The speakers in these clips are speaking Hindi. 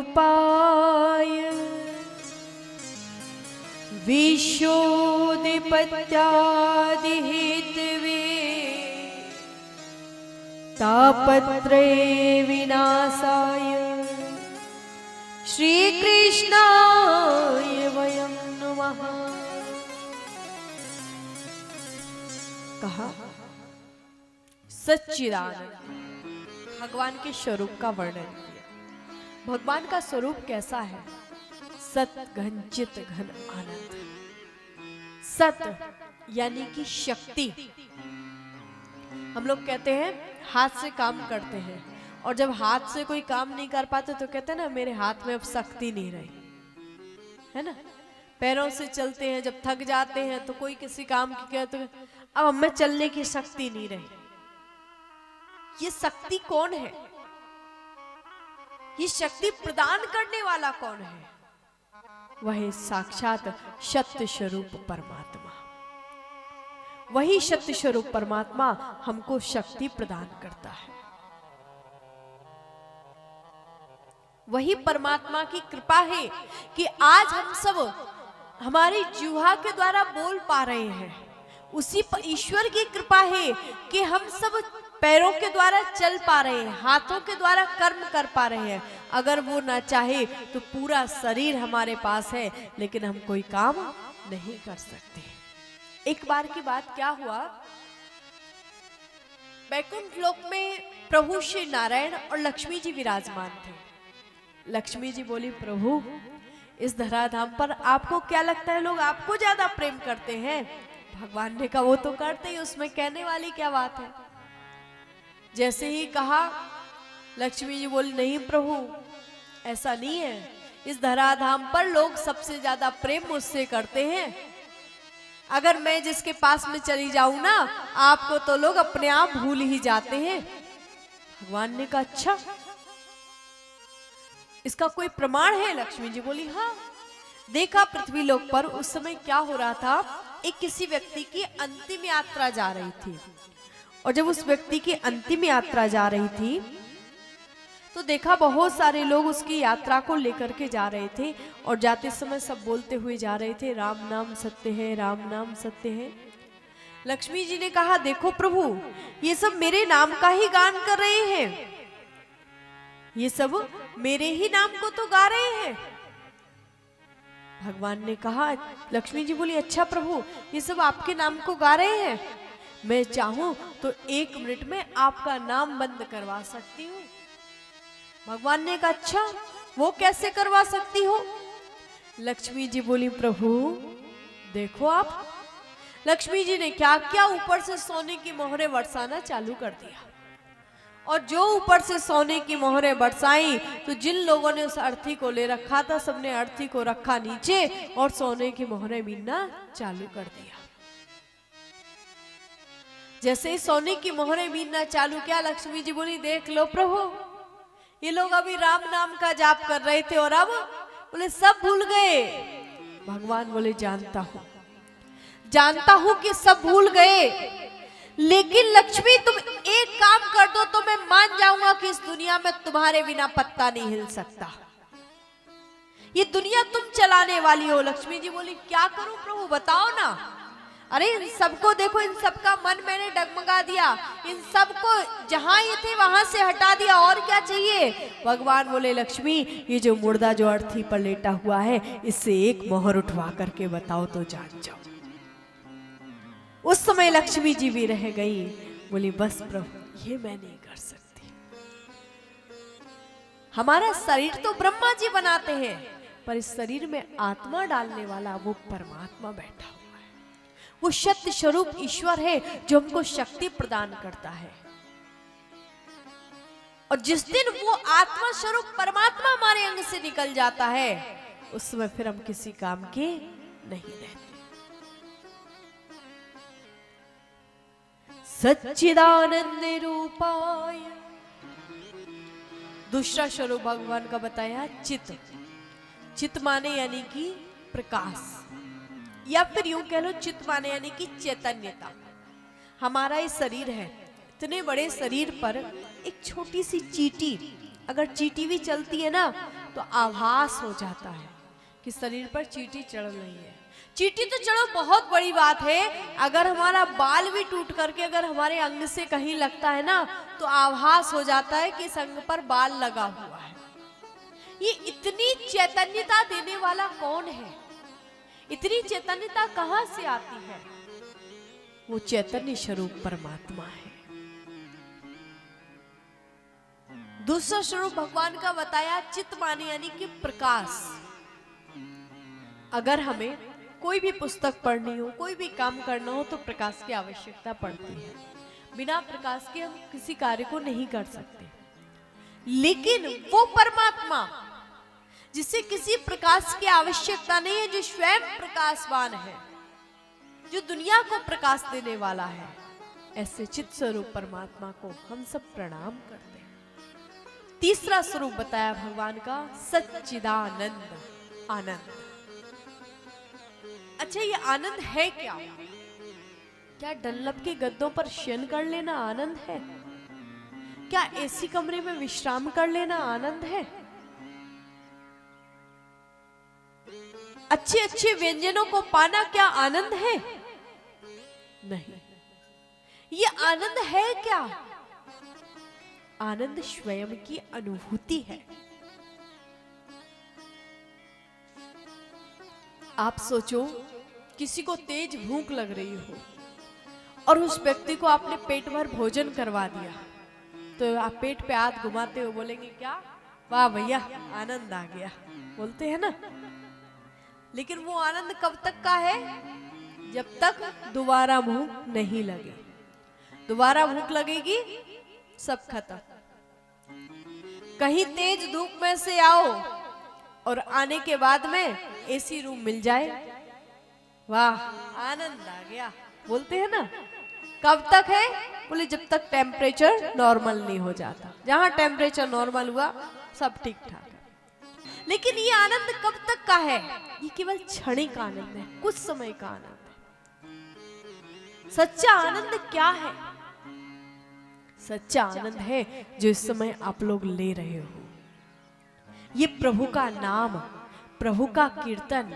सच्चिदानन्दरूपाय विश्वोत्पत्त्यादिहेतवे तापत्रय विनाशाय श्रीकृष्णाय वयं नमः। कहा सच्चिदानंद भगवान के स्वरूप का वर्णन किया। भगवान का स्वरूप कैसा है? सत घन चित घन आनंद। सत यानी कि शक्ति। हम लोग कहते हैं हाथ से काम करते हैं, और जब हाथ से कोई काम नहीं कर पाते तो कहते हैं ना मेरे हाथ में अब शक्ति नहीं रही, है ना। पैरों से चलते हैं, जब थक जाते हैं तो कोई किसी काम की कहते हैं अब हमें चलने की शक्ति नहीं रही। ये शक्ति कौन है? ये शक्ति प्रदान करने वाला कौन है? वह साक्षात सत्य स्वरूप परमात्मा। वही सत्य स्वरूप परमात्मा हमको शक्ति प्रदान करता है। वही परमात्मा की कृपा है कि आज हम सब हमारी जीवा के द्वारा बोल पा रहे हैं। उसी ईश्वर की कृपा है कि हम सब पैरों के द्वारा चल पा रहे हैं, हाथों के द्वारा कर्म कर पा रहे हैं। अगर वो ना चाहे तो पूरा शरीर हमारे पास है, लेकिन हम कोई काम नहीं कर सकते। एक बार की बात क्या हुआ, वैकुंठ लोक में प्रभु श्री नारायण और लक्ष्मी जी विराजमान थे। लक्ष्मी जी बोली प्रभु इस धराधाम पर आपको क्या लगता है लोग आपको ज्यादा प्रेम करते हैं? भगवान ने कहा वो तो करते ही, उसमें कहने वाली क्या बात है। जैसे ही कहा लक्ष्मी जी बोली नहीं प्रभु ऐसा नहीं है, इस धराधाम पर लोग सबसे ज्यादा प्रेम मुझसे करते हैं। अगर मैं जिसके पास में चली जाऊं ना आपको तो लोग अपने आप भूल ही जाते हैं। भगवान ने कहा अच्छा इसका कोई प्रमाण है? लक्ष्मी जी बोली हाँ। देखा पृथ्वी लोक पर उस समय क्या हो रहा था, एक किसी व्यक्ति की अंतिम यात्रा जा रही थी, और जब उस व्यक्ति की अंतिम यात्रा जा रही थी तो देखा बहुत सारे लोग उसकी यात्रा को लेकर के जा रहे थे, और जाते समय सब बोलते हुए जा रहे थे राम नाम सत्य है, राम नाम सत्य है। लक्ष्मी जी ने कहा देखो प्रभु ये सब मेरे नाम का ही गान कर रहे हैं, ये सब मेरे ही नाम को तो गा रहे हैं। भगवान ने कहा, लक्ष्मी जी बोली अच्छा प्रभु ये सब आपके नाम को गा रहे हैं, मैं चाहूं तो 1 मिनट में आपका नाम बंद करवा सकती हूँ। भगवान ने कहा अच्छा वो कैसे करवा सकती हो? लक्ष्मी जी बोली प्रभु देखो आप। लक्ष्मी जी ने क्या किया, ऊपर से सोने की मोहरें बरसाना चालू कर दिया, और जो ऊपर से सोने की मोहरें बरसाई तो जिन लोगों ने उस अर्थी को ले रखा था सबने अर्थी को रखा नीचे और सोने की मोहरें बीनना चालू कर दिया। जैसे ही सोने की मोहरें बीनना चालू किया लक्ष्मी जी बोली देख लो प्रभु ये लोग अभी राम नाम का जाप कर रहे थे और अब बोले सब भूल गए। भगवान बोले जानता हूं कि सब भूल गए, लेकिन लक्ष्मी तुम एक काम कर दो तो मैं मान जाऊंगा कि इस दुनिया में तुम्हारे बिना पत्ता नहीं हिल सकता। ये दुनिया तुम चलाने वाली हो। लक्ष्मी जी बोली क्या करूं प्रभु बताओ ना। अरे इन सबको देखो, इन सबका मन मैंने डगमगा दिया, इन सबको जहां ये थे वहां से हटा दिया, और क्या चाहिए। भगवान बोले लक्ष्मी ये जो मुर्दा जो अर्थी पर लेटा हुआ है इससे एक मोहर उठवा करके बताओ तो जान जाओ। उस समय लक्ष्मी जी भी रह गई, बोली बस प्रभु ये मैं नहीं कर सकती। हमारा शरीर तो ब्रह्मा जी बनाते हैं, पर इस शरीर में आत्मा डालने वाला वो परमात्मा बैठा हुआ है। वो सत्य स्वरूप ईश्वर है जो हमको शक्ति प्रदान करता है। और जिस दिन वो आत्मा स्वरूप परमात्मा हमारे अंग से निकल जाता है उस समय फिर हम किसी काम के नहीं रहते। सच्चिदानंद रूपाय, दूसरा स्वरूप भगवान का बताया चित। चित माने यानी कि प्रकाश, या फिर यूं कह लो चित्त माने यानी कि चैतन्यता। हमारा ये शरीर है, इतने बड़े शरीर पर एक छोटी सी चींटी, अगर चींटी भी चलती है ना तो आभास हो जाता है कि शरीर पर चींटी चढ़ रही है। चींटी तो चलो बहुत बड़ी बात है, अगर हमारा बाल भी टूट करके अगर हमारे अंग से कहीं लगता है ना तो आभास हो जाता है कि इस अंग पर बाल लगा हुआ है। ये इतनी चैतन्यता देने वाला कौन है? इतनी चैतन्यता कहां से आती है? वो चैतन्य स्वरूप परमात्मा है। दूसरा स्वरूप भगवान का बताया चित्त माने यानी कि प्रकाश। अगर हमें कोई भी पुस्तक पढ़नी हो, कोई भी काम करना हो तो प्रकाश की आवश्यकता पड़ती है। बिना प्रकाश के हम किसी कार्य को नहीं कर सकते। लेकिन वो परमात्मा जिसे किसी प्रकाश की आवश्यकता नहीं है, जो स्वयं प्रकाशवान है, जो दुनिया को प्रकाश देने वाला है, ऐसे चित्त स्वरूप परमात्मा को हम सब प्रणाम करते हैं। तीसरा स्वरूप बताया भगवान का सच्चिदानंद, आनंद। अच्छा, ये आनंद है क्या? क्या डल्लब के गद्दों पर शयन कर लेना आनंद है? क्या एसी कमरे में विश्राम कर लेना आनंद है? अच्छे अच्छे व्यंजनों को पाना क्या आनंद है? नहीं। ये आनंद है क्या? आनंद स्वयं की अनुभूति है। आप सोचो, किसी को तेज भूख लग रही हो और उस व्यक्ति को आपने पेट भर भोजन करवा दिया, तो आप पेट पे हाथ घुमाते हो बोलेंगे क्या? वाह भैया, आनंद आ गया, बोलते हैं ना। लेकिन वो आनंद कब तक का है? जब तक दोबारा भूख नहीं लगे। दोबारा भूख लगेगी, सब खत्म। कहीं तेज धूप में से आओ और आने के बाद में एसी रूम मिल जाए, वाह आनंद आ गया, बोलते हैं ना। कब तक है? बोले जब तक टेम्परेचर नॉर्मल नहीं हो जाता। जहां टेम्परेचर नॉर्मल हुआ सब ठीक ठाक। लेकिन ये आनंद कब तक का है? ये केवल क्षणिक आनंद है, कुछ समय का आनंद है। सच्चा आनंद क्या है? सच्चा आनंद है जो इस समय आप लोग ले रहे हो। ये प्रभु का नाम, प्रभु का कीर्तन,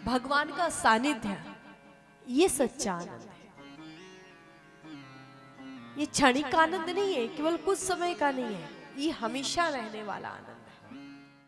भगवान का सानिध्य, ये सच्चा आनंद है। ये क्षणिक आनंद नहीं है, केवल कुछ समय का नहीं है, ये हमेशा रहने वाला आनंद।